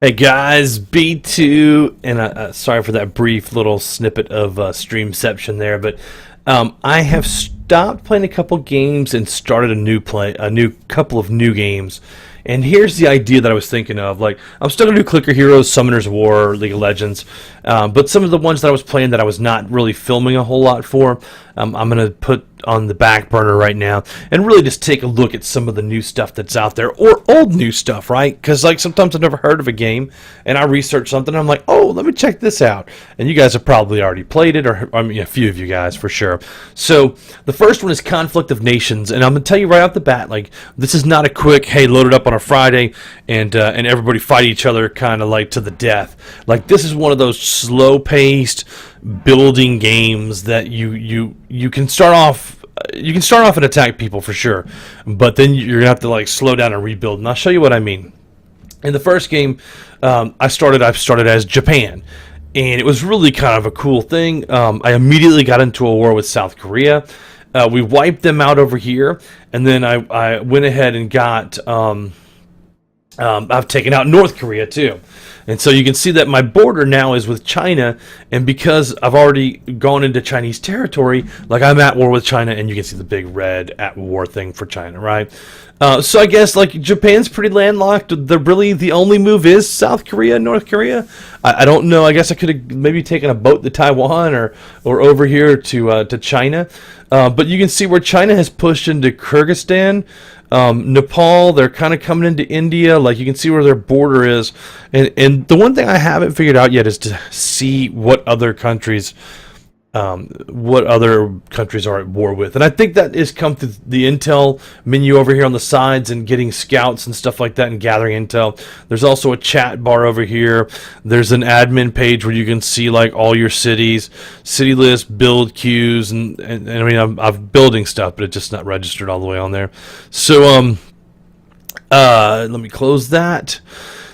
Hey guys, B2, and sorry for that brief little snippet of streamception there, but I have stopped playing a couple games and started a new couple of new games. And here's the idea that I was thinking of. Like, I'm still gonna do Clicker Heroes, Summoner's War, League of Legends, but some of the ones that I was playing that I was not really filming a whole lot for, I'm gonna put on the back burner right now and really just take a look at some of the new stuff that's out there, or old new stuff, right? Because like sometimes I've never heard of a game and I research something and I'm like, oh, let me check this out, and you guys have probably already played it, or I mean a few of you guys for sure. So the first one is Conflict of Nations, and I'm gonna tell you right off the bat, like, this is not a quick, hey, load it up on a Friday and everybody fight each other kind of like to the death. Like, this is one of those slow paced building games that you can start off. You can start off and attack people for sure, but then you're gonna have to like slow down and rebuild. And I'll show you what I mean. In the first game, I've started as Japan, and it was really kind of a cool thing. I immediately got into a war with South Korea. We wiped them out over here, and then I went ahead and got I've taken out North Korea too. And so you can see that my border now is with China, and because I've already gone into Chinese territory, like, I'm at war with China, and you can see the big red at war thing for China, right? So I guess, like, Japan's pretty landlocked. The only move is South Korea and North Korea. I don't know. I guess I could have maybe taken a boat to Taiwan or over here to China. But you can see where China has pushed into Kyrgyzstan. Nepal, they're kind of coming into India. Like, you can see where their border is. And the one thing I haven't figured out yet is to see what other countries are at war with. And I think that is come through the intel menu over here on the sides and getting scouts and stuff like that and gathering intel. There's also a chat bar over here. There's an admin page where you can see like all your cities, city list, build queues, and I mean, I'm building stuff, but it's just not registered all the way on there. So let me close that.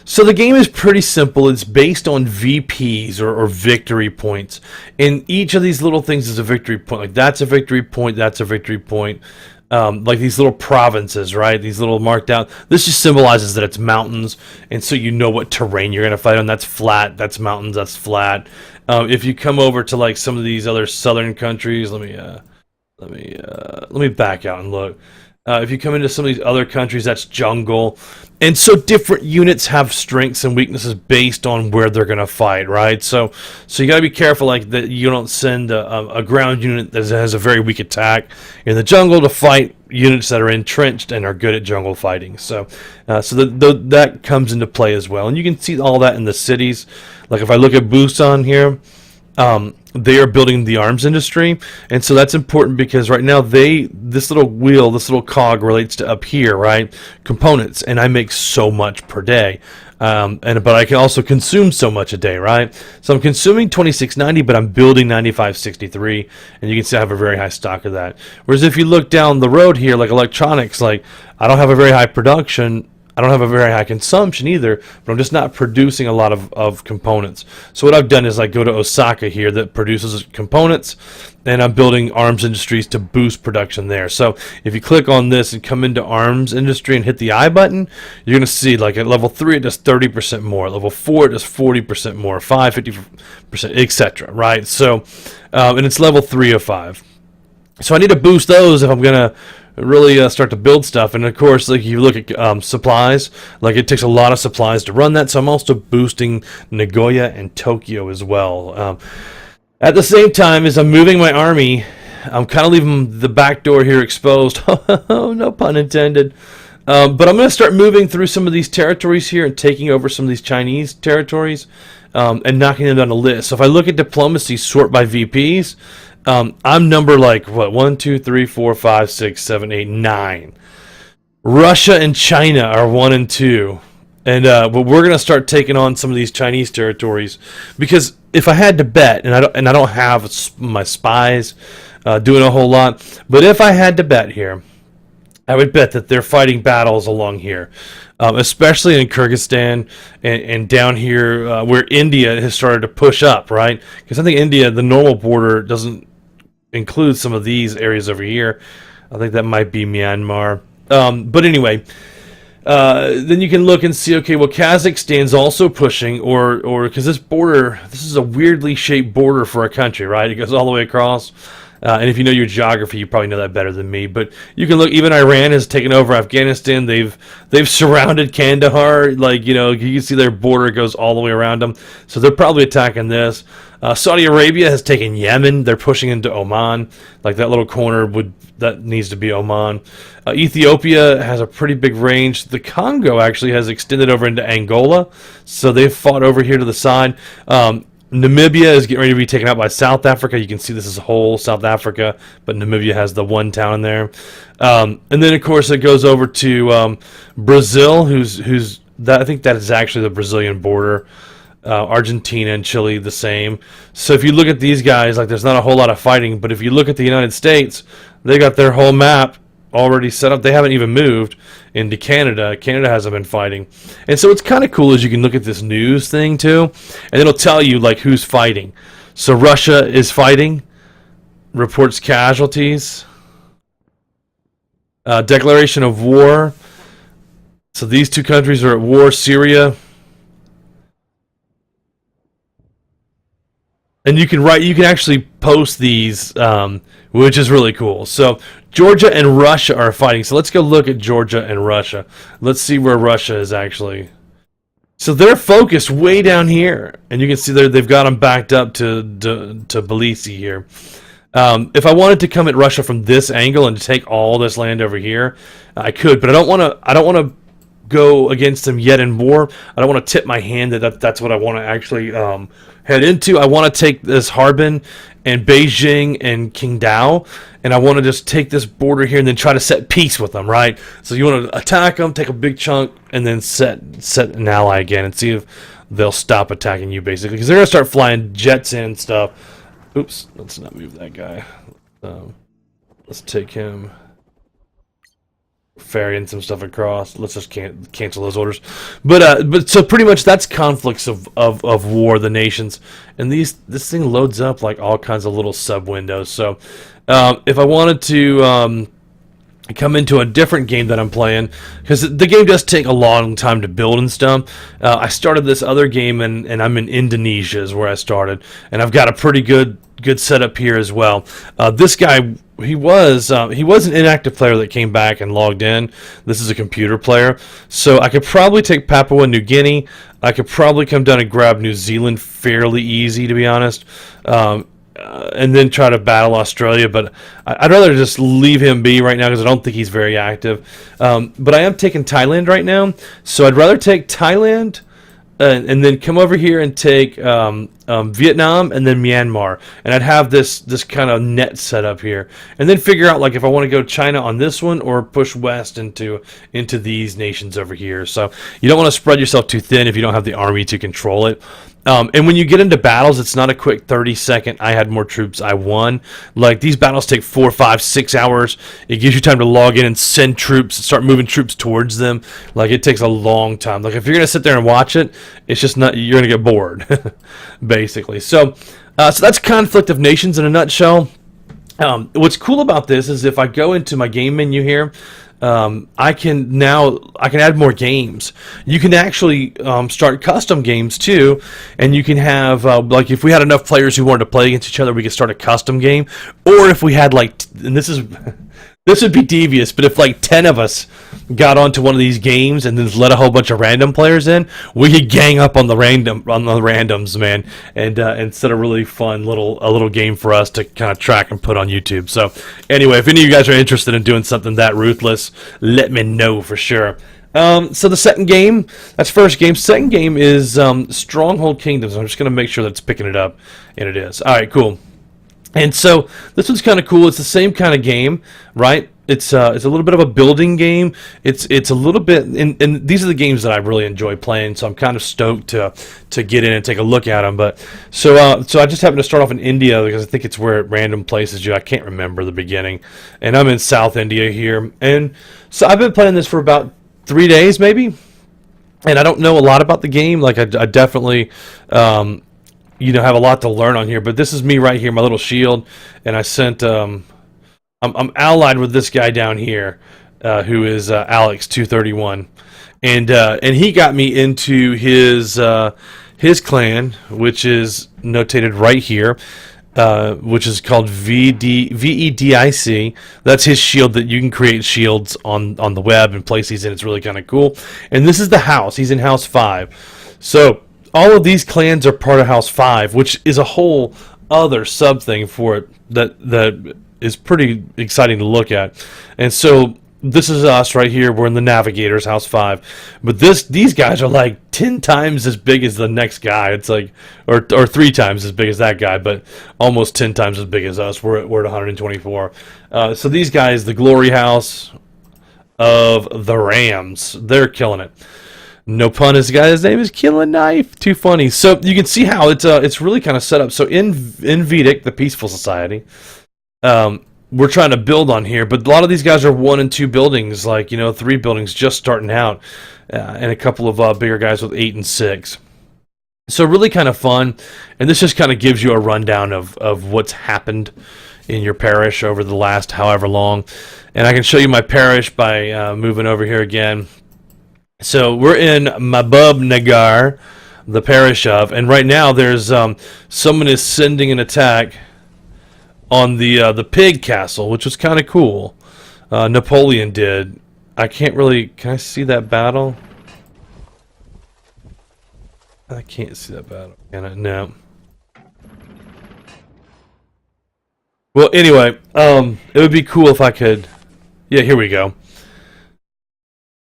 So the game is pretty simple. It's based on VPs or victory points. And each of these little things is a victory point. Like, that's a victory point, that's a victory point. Like these little provinces, right? These little marked out. This just symbolizes that it's mountains, and so you know what terrain you're going to fight on. That's flat, that's mountains, that's flat. If you come over to like some of these other southern countries, let me back out and look. If you come into some of these other countries, that's jungle. And so different units have strengths and weaknesses based on where they're going to fight, right? So you got to be careful, like, that you don't send a ground unit that has a very weak attack in the jungle to fight units that are entrenched and are good at jungle fighting. So that comes into play as well. And you can see all that in the cities. Like, if I look at Busan here, they are building the arms industry, and so that's important because right now this little wheel, this little cog relates to up here, right? Components, and I make so much per day, but I can also consume so much a day, right? So I'm consuming 2690, but I'm building 9563, and you can see I have a very high stock of that. Whereas if you look down the road here, like electronics, like, I don't have a very high production. I don't have a very high consumption either, but I'm just not producing a lot of components. So what I've done is I go to Osaka here that produces components, and I'm building arms industries to boost production there. So if you click on this and come into arms industry and hit the I button, you're going to see, like, at level 3 it does 30% more, at level 4 it does 40% more, 5 50%, etc. Right? So and it's level 3 of 5. So I need to boost those if I'm going to really start to build stuff. And of course, like, you look at supplies, like, it takes a lot of supplies to run that. So I'm also boosting Nagoya and Tokyo as well. At the same time as I'm moving my army, I'm kind of leaving the back door here exposed. Oh, no pun intended. But I'm going to start moving through some of these territories here and taking over some of these Chinese territories, and knocking them down the list. So if I look at diplomacy, sort by VPs, I'm number, like, what, 1, 2, 3, 4, 5, 6, 7, 8, 9. Russia and China are 1 and 2. And but we're gonna start taking on some of these Chinese territories, because if I had to bet, and I don't have my spies doing a whole lot, but if I had to bet here, I would bet that they're fighting battles along here, especially in Kyrgyzstan and down here where India has started to push up, right? Because I think India, the normal border doesn't include some of these areas over here. I think that might be Myanmar. But anyway, Then you can look and see, okay, well, Kazakhstan's also pushing, or because this border, this is a weirdly shaped border for a country, right? It goes all the way across. And if you know your geography, you probably know that better than me. But you can look. Even Iran has taken over Afghanistan. They've surrounded Kandahar. Like, you can see their border goes all the way around them. So they're probably attacking this. Saudi Arabia has taken Yemen. They're pushing into Oman. Like that little corner that needs to be Oman. Ethiopia has a pretty big range. The Congo actually has extended over into Angola. So they've fought over here to the side. Namibia is getting ready to be taken out by South Africa. You can see this is whole South Africa, but Namibia has the one town in there. And then, of course, it goes over to Brazil, who's that. I think that is actually the Brazilian border. Argentina and Chile, the same. So if you look at these guys, like there's not a whole lot of fighting. But if you look at the United States, they got their whole map already set up. They haven't even moved into Canada. Canada hasn't been fighting. And so what's kind of cool is you can look at this news thing too, and it'll tell you like who's fighting. So Russia is fighting, reports casualties, declaration of war. So these two countries are at war. Syria. And you can actually post these, which is really cool. So Georgia and Russia are fighting. So let's go look at Georgia and Russia. Let's see where Russia is actually. So they're focused way down here, and you can see they've got them backed up to Tbilisi here. If I wanted to come at Russia from this angle and to take all this land over here, I could, but I don't want to go against them yet in war. I don't want to tip my hand that's what I want to actually head into. I want to take this Harbin and Beijing and Qingdao, and I want to just take this border here and then try to set peace with them, right? So you want to attack them, take a big chunk, and then set an ally again and see if they'll stop attacking you, basically. Because they're going to start flying jets in and stuff. Oops, let's not move that guy. Let's take him. Ferrying some stuff across. Let's just cancel those orders. But so pretty much that's conflicts of war, the nations, and this thing loads up like all kinds of little sub windows. So if I wanted to come into a different game that I'm playing, because the game does take a long time to build and stuff. I started this other game and I'm in Indonesia is where I started, and I've got a pretty good setup here as well. This guy. He was an inactive player that came back and logged in. This is a computer player. So I could probably take Papua New Guinea. I could probably come down and grab New Zealand fairly easy, to be honest. And then try to battle Australia. But I'd rather just leave him be right now because I don't think he's very active. But I am taking Thailand right now. So I'd rather take Thailand and then come over here and take Vietnam and then Myanmar, and I'd have this kind of net set up here, and then figure out like if I want to go China on this one or push west into these nations over here. So you don't want to spread yourself too thin if you don't have the army to control it. And when you get into battles, it's not a quick 30-second, I had more troops, I won. Like, these battles take 4, 5, 6 hours. It gives you time to log in and send troops, start moving troops towards them. Like, it takes a long time. Like, if you're going to sit there and watch it, it's just not, you're going to get bored, basically. So that's Conflict of Nations in a nutshell. What's cool about this is if I go into my game menu here, I can add more games. You can actually start custom games too, and you can have like if we had enough players who wanted to play against each other, we could start a custom game. Or if we had and this would be devious, but if like 10 of us got onto one of these games and then let a whole bunch of random players in, we could gang up on the randoms, man, and set a really fun little game for us to kind of track and put on YouTube. So anyway, if any of you guys are interested in doing something that ruthless, let me know for sure. So the second game, that's first game. Second game is Stronghold Kingdoms. I'm just going to make sure that it's picking it up, and it is. All right, cool. And so this one's kind of cool. It's the same kind of game, right? It's a little bit of a building game. It's a little bit, and these are the games that I really enjoy playing. So I'm kind of stoked to get in and take a look at them. But so I just happened to start off in India because I think it's where it random places you. I can't remember the beginning, and I'm in South India here, and so I've been playing this for about 3 days maybe, and I don't know a lot about the game. Like I definitely. Have a lot to learn on here, but this is me right here, my little shield, and I sent, I'm allied with this guy down here, who is Alex 231, and he got me into his clan, which is notated right here, which is called VEDIC. That's his shield that you can create shields on the web and place these in. It's really kind of cool. And this is the house. He's in House 5. So all of these clans are part of House 5, which is a whole other sub thing for it that is pretty exciting to look at. And so this is us right here. We're in the Navigators, House 5. But these guys are like 10 times as big as the next guy. It's like, or 3 times as big as that guy, but almost 10 times as big as us. We're at 124. So these guys, the Glory House of the Rams, they're killing it. No pun, this guy's name is Killing Knife. Too funny. So you can see how it's really kind of set up. So in Vedic, the Peaceful Society, we're trying to build on here, but a lot of these guys are 1 and 2 buildings, like 3 buildings just starting out, and a couple of bigger guys with 8 and 6. So really kind of fun, and this just kind of gives you a rundown of what's happened in your parish over the last however long. And I can show you my parish by moving over here again. So we're in Mabub Nagar, the parish of, and right now there's someone is sending an attack on the pig castle, which was kind of cool. Napoleon did. I can't really... Can I see that battle? I can't see that battle. Can I? No. Well, anyway, it would be cool if I could... Yeah, here we go.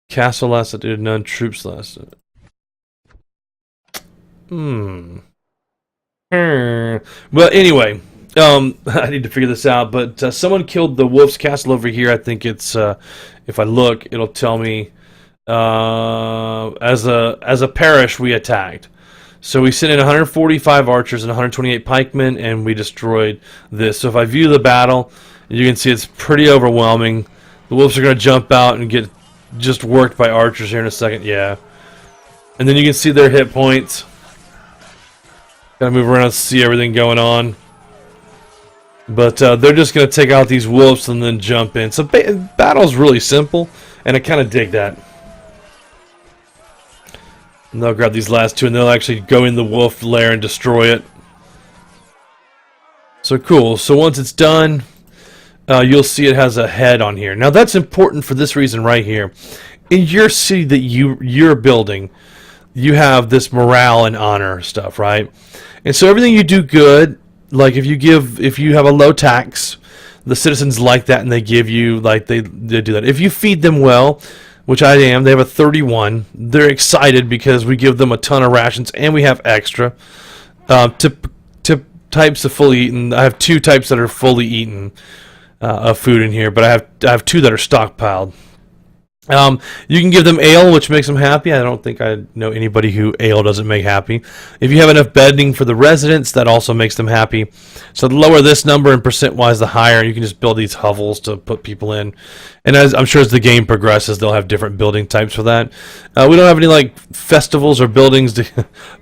Castle lasted, none. Troops lasted. Well, anyway... I need to figure this out, but someone killed the Wolf's Castle over here. I think it's, if I look, it'll tell me, as a parish, we attacked. So we sent in 145 archers and 128 pikemen, and we destroyed this. So if I view the battle, you can see it's pretty overwhelming. The Wolves are going to jump out and get just worked by archers here in a second. Yeah. And then you can see their hit points. Gotta move around to see everything going on. But they're just going to take out these wolves and then jump in. So battle's really simple, and I kind of dig that. And they'll grab these last 2, and they'll actually go in the wolf lair and destroy it. So cool. So once it's done, you'll see it has a head on here. Now that's important for this reason right here. In your city that you're building, you have this morale and honor stuff, right? And so everything you do good... Like if you have a low tax, the citizens like that, and they give you, like they do that. If you feed them well, which I am, they have a 31. They're excited because we give them a ton of rations and we have extra. Types of fully eaten. I have 2 types that are fully eaten of food in here, but I have 2 that are stockpiled. You can give them ale, which makes them happy. I don't think I know anybody who ale doesn't make happy. If you have enough bedding for the residents, that also makes them happy. So the lower this number and percent-wise, the higher. You can just build these hovels to put people in. And as I'm sure as the game progresses, they'll have different building types for that. We don't have any like festivals or buildings,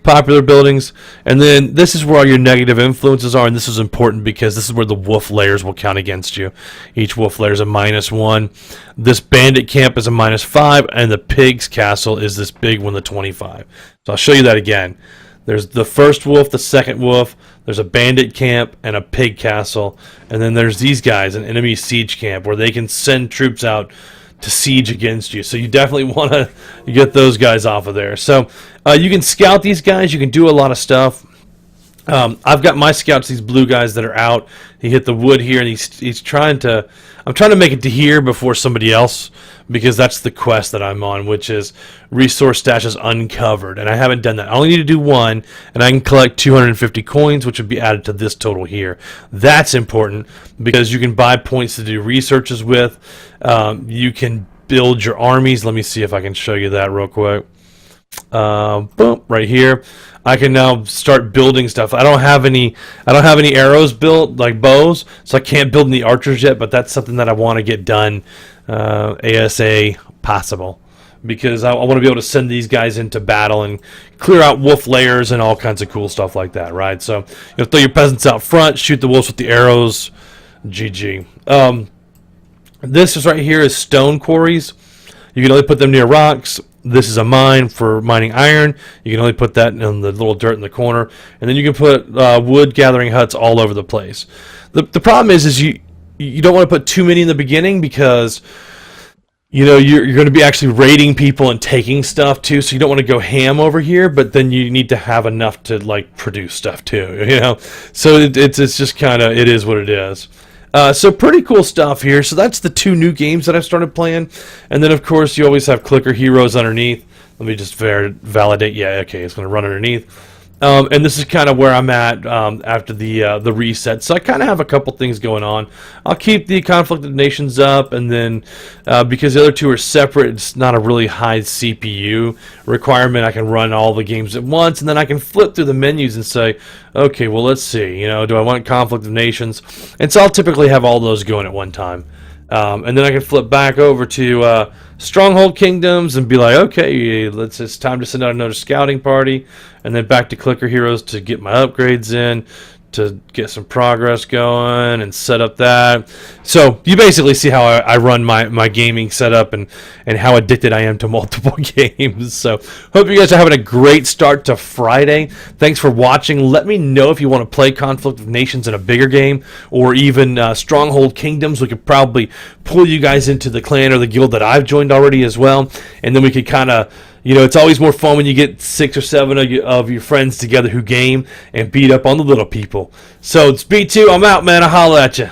popular buildings. And then this is where all your negative influences are, and this is important because this is where the wolf layers will count against you. Each wolf layer is a -1. This bandit camp is a -5, and the pig's castle is this big one, the 25. So I'll show you that again. There's the first wolf, the second wolf, there's a bandit camp and a pig castle, and then there's these guys, an enemy siege camp, where they can send troops out to siege against you. So you definitely want to get those guys off of there. So you can scout these guys, you can do a lot of stuff. I've got my scouts, these blue guys that are out. He hit the wood here, and he's trying to... I'm trying to make it to here before somebody else, because that's the quest that I'm on, which is resource stashes uncovered, and I haven't done that. I only need to do 1, and I can collect 250 coins, which would be added to this total here. That's important, because you can buy points to do researches with. You can build your armies. Let me see if I can show you that real quick. Boom, right here. I can now start building stuff. I don't have any arrows built, like bows, so I can't build any archers yet, but that's something that I want to get done ASA possible, because I want to be able to send these guys into battle and clear out wolf layers and all kinds of cool stuff like that, right? So you throw your peasants out front, shoot the wolves with the arrows, GG. This is right here is stone quarries. You can only put them near rocks. this is a mine for mining iron. You can only put that in the little dirt in the corner, and then you can put wood gathering huts all over the place. The problem is you don't want to put too many in the beginning because you're going to be actually raiding people and taking stuff too, so you don't want to go ham over here, but then you need to have enough to like produce stuff too, so it's just kind of, it is what it is. So pretty cool stuff here. So that's the 2 new games that I've started playing, and then of course you always have clicker heroes underneath. Let me just validate. Yeah, okay, it's going to run underneath. And this is kind of where I'm at after the reset. So I kind of have a couple things going on. I'll keep the Conflict of Nations up, and then because the other 2 are separate, it's not a really high CPU requirement. I can run all the games at once, and then I can flip through the menus and say, okay, well, let's see. Do I want Conflict of Nations? And so I'll typically have all those going at one time. And then I can flip back over to Stronghold Kingdoms and be like, okay, it's time to send out another scouting party, and then back to Clicker Heroes to get my upgrades in, to get some progress going and set up that. So you basically see how I run my gaming setup and how addicted I am to multiple games. So hope you guys are having a great start to Friday. Thanks for watching. Let me know if you want to play Conflict of Nations in a bigger game, or even Stronghold Kingdoms. We could probably pull you guys into the clan or the guild that I've joined already as well, and then we could kind of, it's always more fun when you get 6 or 7 of your friends together who game and beat up on the little people. So it's B2. I'm out, man. I'll holler at you.